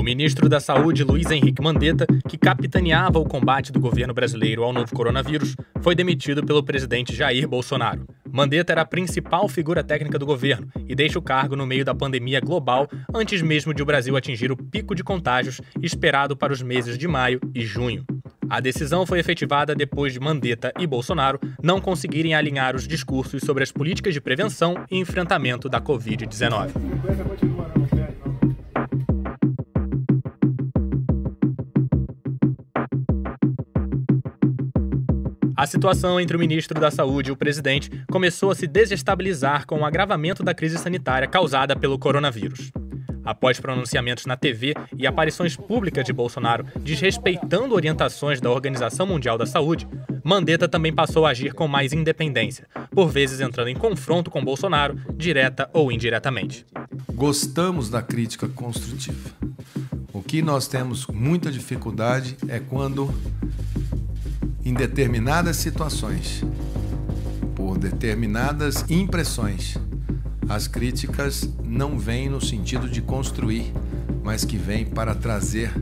ministro da Saúde, Luiz Henrique Mandetta, que capitaneava o combate do governo brasileiro ao novo coronavírus, foi demitido pelo presidente Jair Bolsonaro. Mandetta era a principal figura técnica do governo e deixa o cargo no meio da pandemia global, antes mesmo de o Brasil atingir o pico de contágios esperado para os meses de maio e junho. A decisão foi efetivada depois de Mandetta e Bolsonaro não conseguirem alinhar os discursos sobre as políticas de prevenção e enfrentamento da Covid-19. A situação entre o ministro da Saúde e o presidente começou a se desestabilizar com o agravamento da crise sanitária causada pelo coronavírus. Após pronunciamentos na TV e aparições públicas de Bolsonaro desrespeitando orientações da Organização Mundial da Saúde, Mandetta também passou a agir com mais independência, por vezes entrando em confronto com Bolsonaro, direta ou indiretamente. Gostamos da crítica construtiva. O que nós temos muita dificuldade é quando, em determinadas situações, por determinadas impressões, as críticas não vêm no sentido de construir, mas que vêm para trazer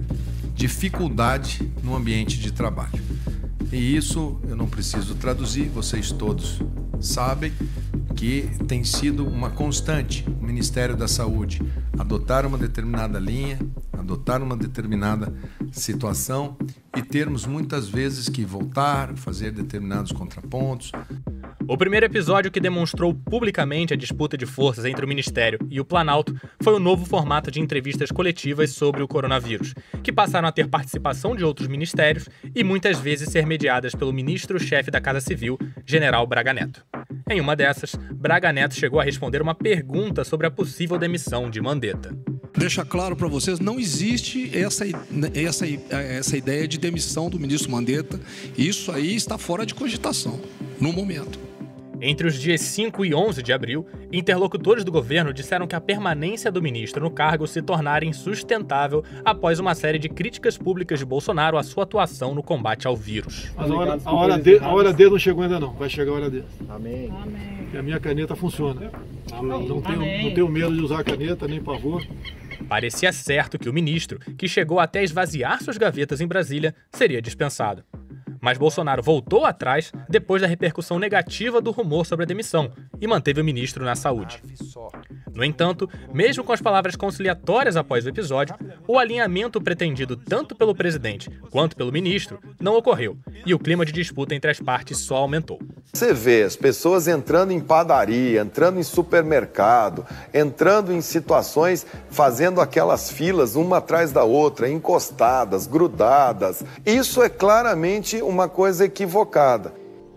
dificuldade no ambiente de trabalho. E isso eu não preciso traduzir, vocês todos sabem que tem sido uma constante o Ministério da Saúde adotar uma determinada linha, adotar uma determinada situação e termos muitas vezes que voltar, fazer determinados contrapontos. O primeiro episódio que demonstrou publicamente a disputa de forças entre o Ministério e o Planalto foi o novo formato de entrevistas coletivas sobre o coronavírus, que passaram a ter participação de outros ministérios e muitas vezes ser mediadas pelo ministro-chefe da Casa Civil, General Braga Neto. Em uma dessas, Braga Neto chegou a responder uma pergunta sobre a possível demissão de Mandetta. Deixar claro para vocês, não existe essa ideia de demissão do ministro Mandetta. Isso aí está fora de cogitação, no momento. Entre os dias 5 e 11 de abril, interlocutores do governo disseram que a permanência do ministro no cargo se tornara insustentável após uma série de críticas públicas de Bolsonaro à sua atuação no combate ao vírus. Mas a hora dele não chegou ainda não, vai chegar a hora dele. Amém. E a minha caneta funciona. Amém. Não tenho medo de usar a caneta, nem pavor. Parecia certo que o ministro, que chegou até a esvaziar suas gavetas em Brasília, seria dispensado. Mas Bolsonaro voltou atrás depois da repercussão negativa do rumor sobre a demissão e manteve o ministro na saúde. No entanto, mesmo com as palavras conciliatórias após o episódio, o alinhamento pretendido tanto pelo presidente quanto pelo ministro não ocorreu e o clima de disputa entre as partes só aumentou. Você vê as pessoas entrando em padaria, entrando em supermercado, entrando em situações, fazendo aquelas filas uma atrás da outra, encostadas, grudadas. Isso é claramente uma coisa equivocada.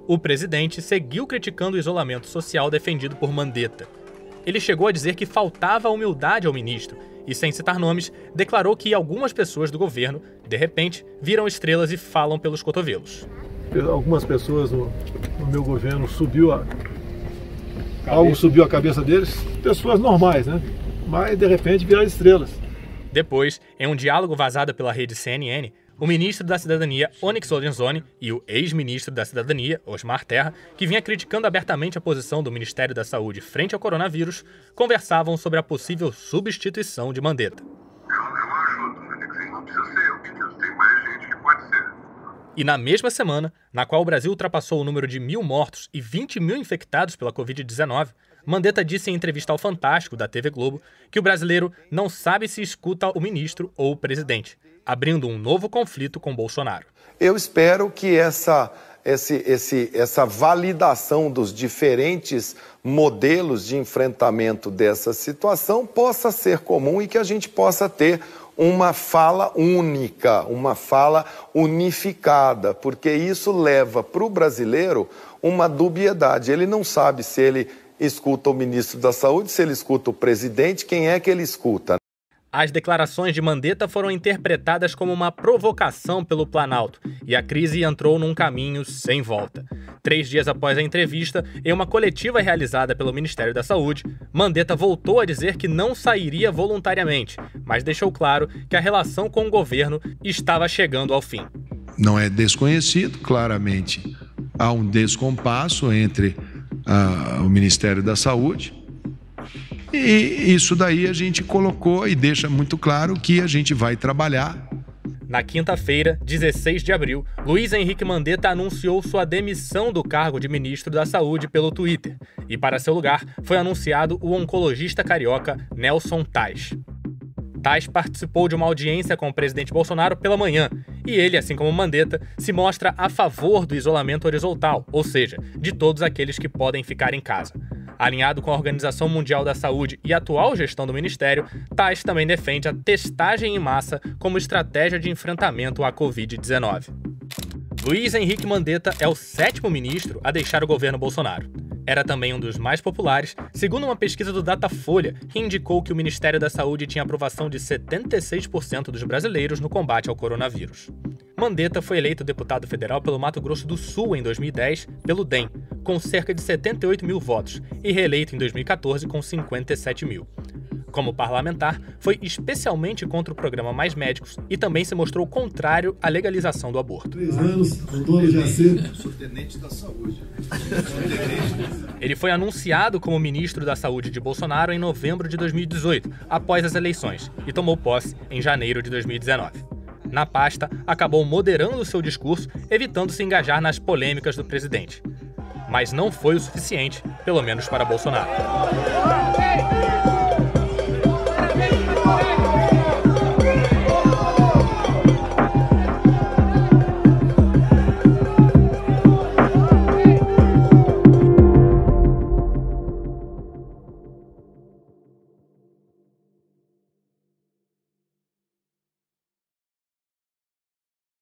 O presidente seguiu criticando o isolamento social defendido por Mandetta. Ele chegou a dizer que faltava humildade ao ministro e, sem citar nomes, declarou que algumas pessoas do governo, de repente, viram estrelas e falam pelos cotovelos. Algumas pessoas no meu governo algo subiu a cabeça deles, pessoas normais, né? Mas de repente viraram estrelas. Depois, em um diálogo vazado pela rede CNN, o ministro da Cidadania, Onyx Lorenzoni, e o ex-ministro da Cidadania, Osmar Terra, que vinha criticando abertamente a posição do Ministério da Saúde frente ao coronavírus, conversavam sobre a possível substituição de Mandetta. Eu ajudo, Félix, não precisa ser eu, tem mais gente que pode ser. E na mesma semana, na qual o Brasil ultrapassou o número de 1.000 mortos e 20 mil infectados pela Covid-19, Mandetta disse em entrevista ao Fantástico, da TV Globo, que o brasileiro não sabe se escuta o ministro ou o presidente, abrindo um novo conflito com Bolsonaro. Eu espero que essa validação dos diferentes modelos de enfrentamento dessa situação possa ser comum e que a gente possa ter uma fala única, uma fala unificada, porque isso leva para o brasileiro uma dubiedade. Ele não sabe se ele escuta o ministro da Saúde, se ele escuta o presidente, quem é que ele escuta. As declarações de Mandetta foram interpretadas como uma provocação pelo Planalto e a crise entrou num caminho sem volta. 3 dias após a entrevista, em uma coletiva realizada pelo Ministério da Saúde, Mandetta voltou a dizer que não sairia voluntariamente, mas deixou claro que a relação com o governo estava chegando ao fim. Não é desconhecido, claramente há um descompasso entre o Ministério da Saúde E isso daí a gente colocou e deixa muito claro que a gente vai trabalhar. Na quinta-feira, 16 de abril, Luiz Henrique Mandetta anunciou sua demissão do cargo de ministro da Saúde pelo Twitter. E para seu lugar, foi anunciado o oncologista carioca Nelson Tais. Tais participou de uma audiência com o presidente Bolsonaro pela manhã, e ele, assim como Mandetta, se mostra a favor do isolamento horizontal, ou seja, de todos aqueles que podem ficar em casa. Alinhado com a Organização Mundial da Saúde e a atual gestão do Ministério, Tais também defende a testagem em massa como estratégia de enfrentamento à Covid-19. Luiz Henrique Mandetta é o 7º ministro a deixar o governo Bolsonaro. Era também um dos mais populares, segundo uma pesquisa do Datafolha, que indicou que o Ministério da Saúde tinha aprovação de 76% dos brasileiros no combate ao coronavírus. Mandetta foi eleito deputado federal pelo Mato Grosso do Sul em 2010 pelo DEM, com cerca de 78 mil votos, e reeleito em 2014 com 57 mil. Como parlamentar, foi especialmente contra o programa Mais Médicos e também se mostrou contrário à legalização do aborto. 3 anos, o dono já cedo. Sou tenente da saúde. Ele foi anunciado como ministro da Saúde de Bolsonaro em novembro de 2018, após as eleições, e tomou posse em janeiro de 2019. Na pasta, acabou moderando seu discurso, evitando se engajar nas polêmicas do presidente. Mas não foi o suficiente, pelo menos para Bolsonaro.